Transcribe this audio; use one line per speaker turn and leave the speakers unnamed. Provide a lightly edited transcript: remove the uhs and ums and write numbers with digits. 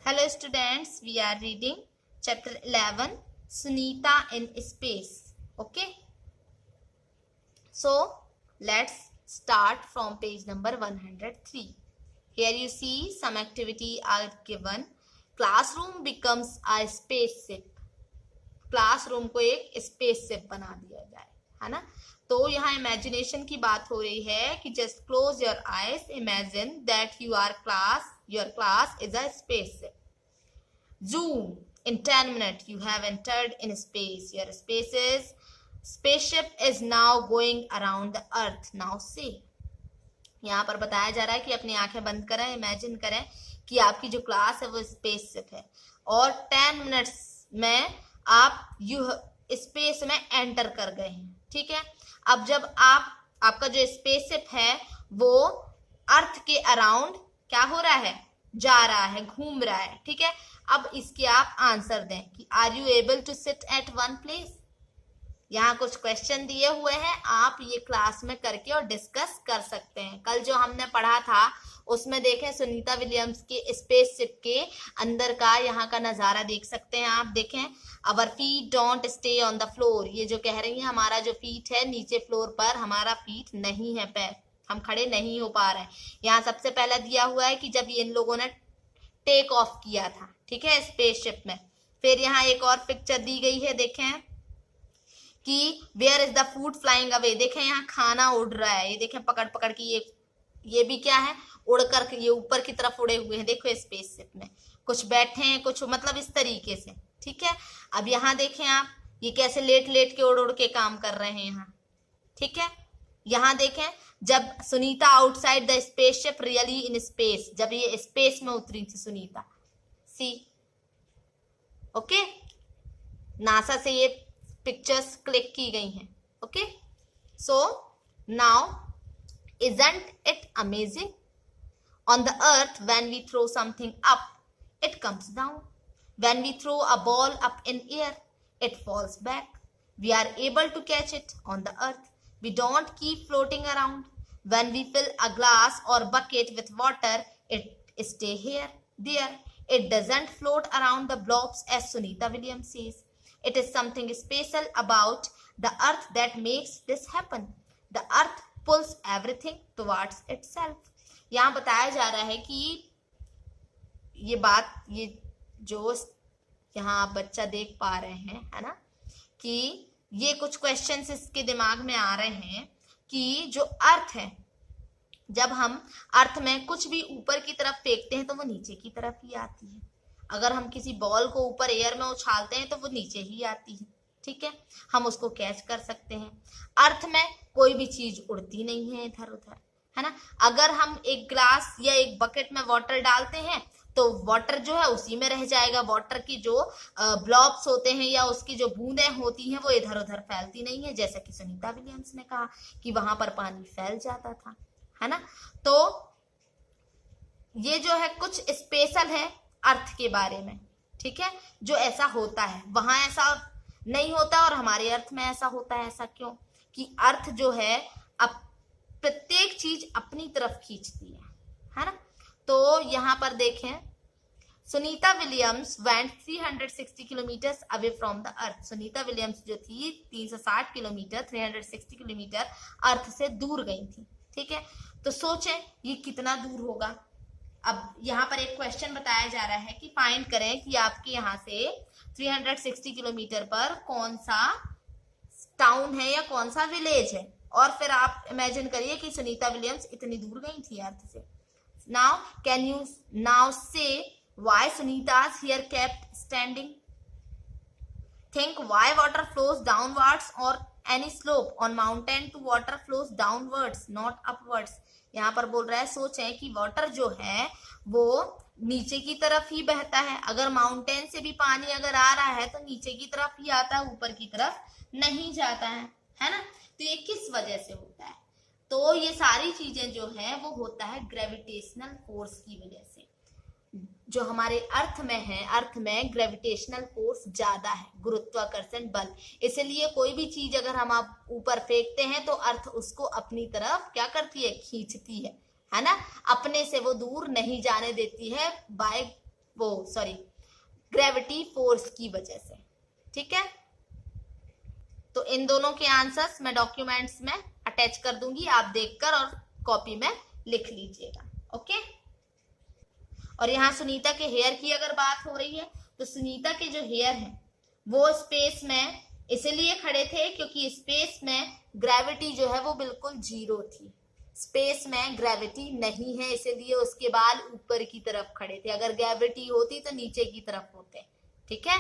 Hello students, we are reading chapter 11 Sunita in Space. Okay, so let's start from page number 103. Here you see some activity are given. Classroom becomes a spaceship. Classroom को एक spaceship बना दिया जाए, है ना। तो यहाँ imagination की बात हो रही है कि just close your eyes, imagine that your class is a spaceship. Zoom, in 10 minutes you have entered in space. Your spaceship is now going around the earth. Now see. यहाँ पर बताया जा रहा है कि अपनी आंखें बंद करें, इमेजिन करें कि आपकी जो क्लास है वो स्पेसशिप है और 10 मिनट्स में आप स्पेस में एंटर कर गए हैं. ठीक है, अब जब आपका जो स्पेसशिप है वो अर्थ के अराउंड क्या हो रहा है, जा रहा है, घूम रहा है. ठीक है, अब इसके आप आंसर दें कि are you able to sit at one place. यहाँ कुछ क्वेश्चन दिए हुए हैं, आप ये क्लास में करके और डिस्कस कर सकते हैं. कल जो हमने पढ़ा था उसमें देखें सुनीता विलियम्स के स्पेसशिप के अंदर का यहाँ का नजारा देख सकते हैं आप. देखें, our feet don't stay on the floor. ये जो कह रही है हमारा जो फीट है नीचे फ्लोर पर, हमारा फीट नहीं है, पैर हम खड़े नहीं हो पा रहे हैं. यहाँ सबसे पहला दिया हुआ है कि जब इन लोगों ने टेक ऑफ किया था, ठीक है, स्पेसशिप में. फिर यहाँ एक और पिक्चर दी गई है, देखें कि where is the food flying away. देखें यहाँ खाना उड़ रहा है, ये देखें पकड़ पकड़ के ये भी क्या है, उड़कर ये ऊपर की तरफ उड़े हुए हैं. देखो स्पेसशिप में कुछ बैठे हैं, कुछ मतलब इस तरीके से. ठीक है, अब यहाँ देखें आप, ये कैसे लेट लेट के उड़ उड़ के काम कर रहे हैं यहाँ. ठीक है, यहाँ देखें जब Sunita outside the spaceship really in space, जब ये स्पेस में उतरी थी सुनीता. सी, ओके, नासा से ये पिक्चर्स क्लिक की गई हैं. Okay, so now isn't it amazing? On the earth, when we throw something up, it comes down. When we throw a ball up in air, it falls back. We are able to catch it on the earth. We don't keep floating around. When we fill a glass or bucket with water, it stay there. It doesn't float around the blobs as Sunita Williams says. It is something special about the earth that makes this happen. The earth pulls everything towards itself. यहाँ बताया जा रहा है कि ये बात, ये जो यहाँ आप बच्चा देख पा रहे हैं, है ना, कि ये कुछ क्वेश्चंस इसके दिमाग में आ रहे हैं कि जो अर्थ है, जब हम अर्थ में कुछ भी ऊपर की तरफ फेंकते हैं तो वो नीचे की तरफ ही आती है. अगर हम किसी बॉल को ऊपर एयर में उछालते हैं तो वो नीचे ही आती है. ठीक है, हम उसको कैच कर सकते हैं. अर्थ में कोई भी चीज उड़ती नहीं है इधर उधर, है ना. अगर हम एक ग्लास या एक बकेट में वाटर डालते हैं तो वाटर जो है उसी में रह जाएगा. वाटर की जो ब्लॉब्स होते हैं या उसकी जो बूंदें होती हैं वो इधर उधर फैलती नहीं है, जैसा कि सुनीता विलियम्स ने कहा कि वहां पर पानी फैल जाता था, है ना. तो ये जो है कुछ स्पेशल है अर्थ के बारे में. ठीक है, जो ऐसा होता है वहां ऐसा नहीं होता और हमारे अर्थ में ऐसा होता है. ऐसा क्यों? कि अर्थ जो है अब प्रत्येक चीज अपनी तरफ खींचती है ना. तो यहाँ पर देखें, Sunita Williams went 360 kilometre away from the earth. Sunita Williams जो थी 360 किलोमीटर 360 किलोमीटर अर्थ से दूर गई थी. ठीक है, तो सोचें ये कितना दूर होगा. अब यहाँ पर एक क्वेश्चन बताया जा रहा है कि फाइंड करें कि आपके यहाँ से 360 किलोमीटर पर कौन सा टाउन है या कौन सा विलेज है, और फिर आप इमेजिन करिए कि सुनीता विलियम्स इतनी दूर गई थी अर्थ से. नाउ कैन यू नाउ से why सुनीता's here kept standing? Think why water flows downwards or any slope on mountain to water flows downwards not upwards. यहाँ पर बोल रहा है सोचें कि वाटर जो है वो नीचे की तरफ ही बहता है. अगर माउंटेन से भी पानी अगर आ रहा है तो नीचे की तरफ ही आता है, ऊपर की तरफ नहीं जाता है ना. तो ये किस वजह से होता है? तो ये सारी चीजें जो है वो होता है ग्रेविटेशनल फोर्स की वजह से. जो हमारे अर्थ में है, अर्थ में ग्रेविटेशनल फोर्स ज्यादा है, गुरुत्वाकर्षण बल. इसलिए कोई भी चीज अगर हम आप ऊपर फेंकते हैं तो अर्थ उसको अपनी तरफ क्या करती है, खींचती है ना. अपने से वो दूर नहीं जाने देती है बाय ग्रेविटी फोर्स की वजह से। ठीक है, तो इन दोनों के आंसर्स मैं डॉक्यूमेंट्स में अटैच कर दूंगी, आप देखकर और कॉपी में लिख लीजिएगा। ओके, और यहाँ सुनीता के हेयर की अगर बात हो रही है तो सुनीता के जो हेयर हैं वो स्पेस में इसलिए खड़े थे क्योंकि स्पेस में ग्रेविटी जो है वो बिल्कुल जीरो थी। स्पेस में ग्रेविटी नहीं है, इसलिए उसके बाल ऊपर की तरफ खड़े थे। अगर ग्रेविटी होती तो नीचे की तरफ होते। ठीक है,